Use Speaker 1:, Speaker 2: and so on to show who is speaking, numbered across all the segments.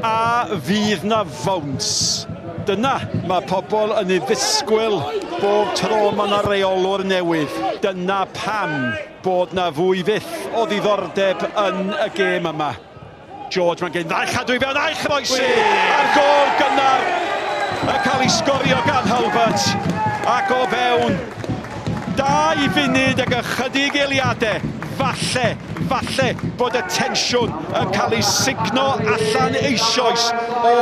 Speaker 1: A fydd na fawns. Dyna mae pobl yn ei ddisgwyl bob tro mae yna reolwr newydd. Dyna pam bod na fwy fyth o ddiddordeb yn y gêm yma. George mae'n gen ddau chadw i fewn a'i chroesi a'r gol gynnar yn cael ei sgorio gan Halbert ac o fewn 2 funud ag ychydig eiliadau. Falle bod y tensiwn yn cael ei signo allan eisoes o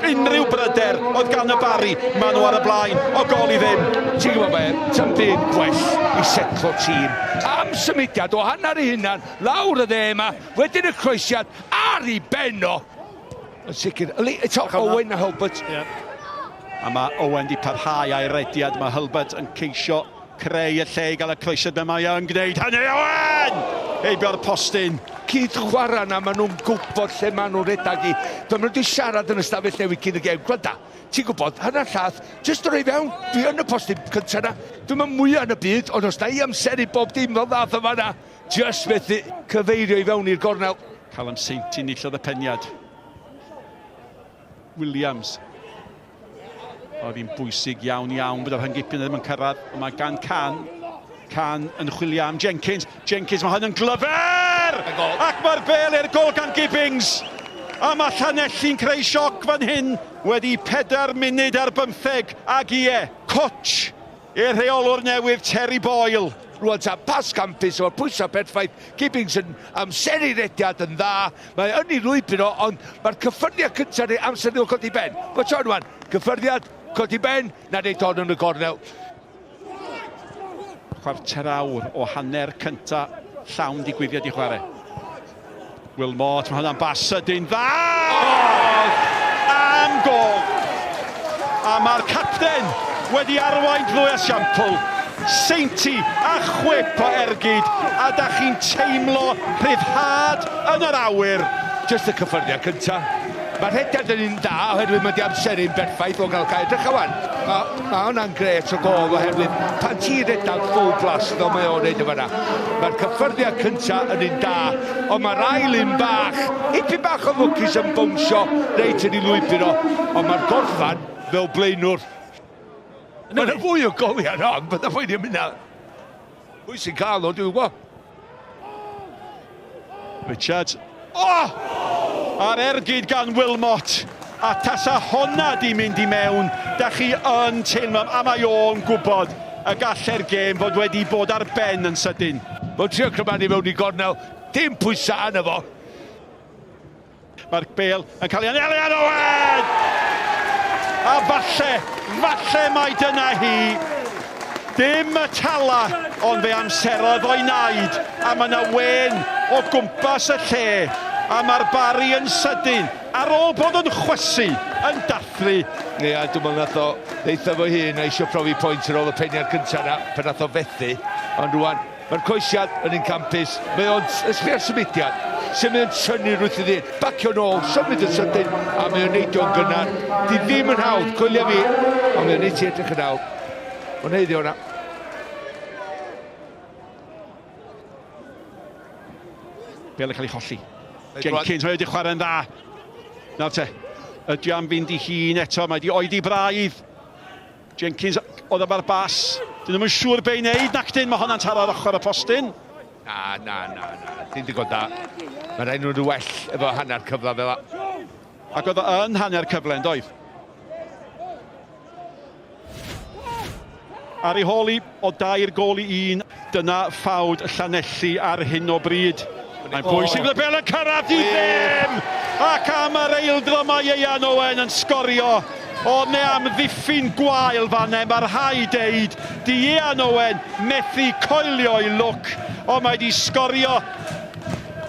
Speaker 1: unrhyw bryder oedd gan y Barri. Maen nhw ar y blaen o gol i ddim.
Speaker 2: Ti'n gwybod be, ta'n byd gwell i setlo tîm. Am symudiad o hanner ei hunan, lawr y dde yma, wedyn y croesiad ar ei benno. Yn sicr, Owen a Halbert.
Speaker 1: A mae Owen di parhau a'i rediad, mae Halbert yn ceisio creu y lle i gael y croesiad be mae yn gwneud. Hynny Owen! Heibio'r postyn.
Speaker 2: Cyd chwarae na, maen nhw'n gwybod lle maen nhw'n redag i. Dwi'n mynd i siarad yn ystafell newid cyn y gêm. Gwranda, ti'n gwybod, hanner llath, jyst roi fewn, dwi yn y postyn cyntaf na. Dwi'n mynd mwyaf yn y byd, ond os na i amser i bob dim fel ddath yma na, jyst methu cyfeirio i fewn i'r gornel.
Speaker 1: Callum Saint i nillodd y peniad. Williams. Oedd hi'n bwysig iawn bod yr hyngypyn ddim yn cyrraedd. Mae gan Can yn chwilio am Jenkins. Jenkins, mae hyn yn glyfer! Ac mae'r bel i'r gol gan Gibbings. A mae Llanelli'n creu sioc fan hyn. Wedi 4 munud ar 15 ag Cwtch i'r rheolwr newydd Terry Boyle.
Speaker 2: Rwan ta pas campus o'r pwysau perffaith. Gibbings yn amseru rediad yn dda. Mae yn ei lwybr o, ond mae'r cyffyrddiad cyntaf neu amser nhw'n codi ben. Mae John wan, cyffyrddiad, codi ben, na neud hon yn y gornel.
Speaker 1: Chwarter awr o hanner cynta llawn digwyddiad i chwarae. Wilmot, mae hwnna'n bas sydyn dda! Am gol! A mae'r capten wedi arwain drwy esiampl. Seinti a chwip o ergyd, a da chi'n teimlo rhyddhad yn yr awyr.
Speaker 2: Just y cyffyrddiad cyntaf. Mae'r rhediad yn un da, oherwydd mae di amseru'n berffaith o gael cael edrych awan. Mae hwnna'n gret o gol oherwydd pan ti'n redag full blast o mae o'n neud yma. Mae'r cyffyrddiad cyntaf yn un da, ond mae'r ail un bach, ipyn bach o lwcus yn bwnsio reit yn ei lwybr o, ond mae'r gorffan fel blaenwr. Mae'n fwy o goliau no, ond byddai fwy ni'n mynd na. Pwy sy'n cael o, dwi'n gwybod.
Speaker 1: Richard. A'r ergyd gan Wilmot. A tasa honna di mynd i mewn, da chi yn teimlo, a mae o'n gwybod y galle'r gêm fod wedi bod ar ben yn sydyn.
Speaker 2: Mae'n trio crymannu mewn i gornel, dim pwysau anna fo.
Speaker 1: Mae'r bel yn cael ei anelu ar Owen! A falle mai dyna hi. Dim y tala, ond fe amserodd o'i wneud. A mae yna wen o gwmpas y lle. A mae'r Barri yn sydyn, ar ôl bod yn chwysu, yn dathlu.
Speaker 2: Ie, dwi'n meddwl nath o ddeitha fo hun a eisiau profi pwynt ar ôl y peniad cyntaf na, pan nath o fethu. Ond rwan, mae'r coesiad yn un campus, mae o'n ysgrifennu'r symudiad, sy'n mynd yn synnu rwyth i ddyn. Bacio nôl, symud yn sydyn, a mae o'n neidio'n gynnar. Di ddim yn hawdd, coelio fi, a mae o'n neud i edrych yn hawdd. O'n heiddi o'na.
Speaker 1: Bel yn cael ei cholli. Jenkins wedi chwarae'n dda. Nawr te, ydy am fynd i hun eto, mae wedi oedi braidd. Jenkins oedd efo'r bas. Dyn nhw'n siŵr be i wneud nacdyn, mae hwnna'n taro ar ochr y postyn.
Speaker 2: Na. Dim digon da. Mae rhaid nhw'n well efo hanner cyfle fel la.
Speaker 1: Ac oedd yn hanner cyfle, yn doedd? Ar ei holi o 2 gol i 1, dyna ffawd Llanelli ar hyn o bryd. Mae'n bwysig y bel yn cyrraedd i ddim! Ac am yr eildro mae Ian Owen yn sgorio. O ne am ddiffyn gwael fanne, mae'r rhai deud. Di Ian Owen methu coelio i lwc, o mae di sgorio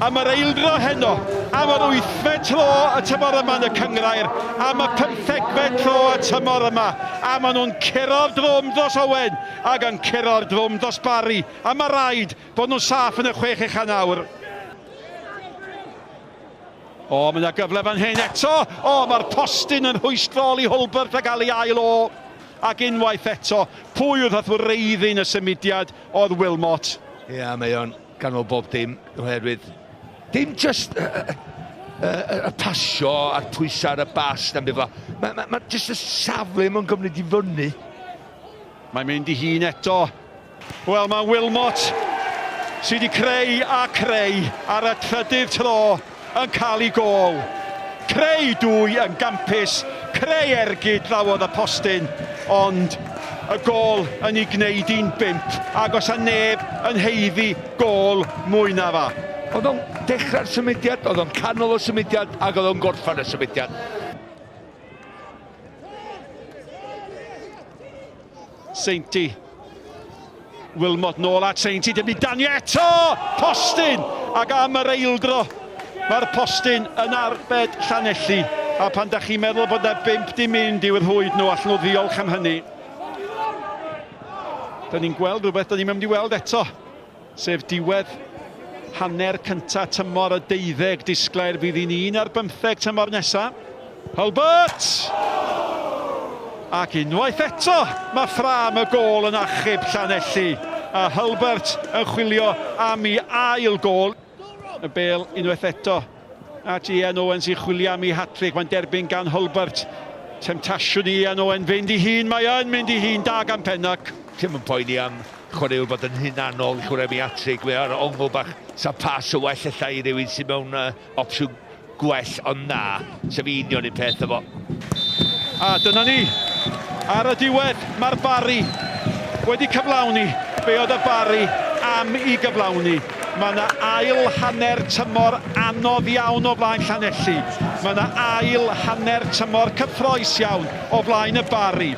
Speaker 1: am yr eildro heno. Am yr 8fed tro y tymor yma yn y Cyngrair, am y 15fed tro y tymor yma. A maen nhw'n curo'r drwm dros Owen, ac yn curo'r drwm dros Barri. A mae rhaid bod nhw'n saff yn y 6 awr. Mae yna gyfle fan hyn eto. Mae'r postyn yn hwystrol i Halbert a gael ei ail o. Ac unwaith eto, pwy oedd wreiddyn y symudiad oedd Wilmot.
Speaker 2: Ie, mae o'n ganol bob dim, oherwydd dim just y pasio a'r pwysau ar y bas na'n bydd. Mae jyst y safle mae'n gymryd i fyny.
Speaker 1: Mae'n mynd i hun eto. Wel, mae Wilmot sydd wedi creu a creu ar y trydydd tro yn cael ei gol. Creu dwy yn gampus, creu ergyd ddawodd y postyn, ond y gol yn ei gwneud 1-5, ac os a neb yn heiddi gol mwy na fa.
Speaker 2: Oedd o'n dechrau'r symudiad, oedd o'n canol y symudiad, ac oedd o'n gorffan y symudiad.
Speaker 1: Seinti. Wilmot nôl at Seinti, dim i danio eto! Postyn! Ac am yr eildro, mae'r postyn yn arbed Llanelli. A pan da chi'n meddwl bod yna 5 di mynd i'w rhwyd nhw, allan nhw ddiolch am hynny. Da ni'n gweld rhywbeth, da ni'n mynd i weld eto. Sef diwedd hanner cynta tymor y 12 disglair fydd hi'n 1 ar 15 tymor nesaf. Hulbert! Ac unwaith eto, mae ffram y gol yn achub Llanelli. A Hulbert yn chwilio am ei ail gol. Y bel unwaith eto. A Ian Owens i chwilio am ei hat-trick. Mae'n derbyn gan Hulbert. Temptasiwn Ian Owen fynd i hun. Mae yn mynd i hun da gan Pennock.
Speaker 2: Ddim yn poeni am chwaraewr bod yn hunanol i chwarae mi hat-trick. Mae ar ongl bach. Sa pas o well ella i rywun sy'n mewn opsiwn gwell ond na. Sef union un peth efo.
Speaker 1: A dyna ni. Ar y diwedd, mae'r Barri wedi cyflawni. Be oedd y Barri am i gyflawni? Mae yna ail hanner tymor anodd iawn o flaen Llanelli. Mae yna ail hanner tymor cyffroes iawn o flaen y Barri.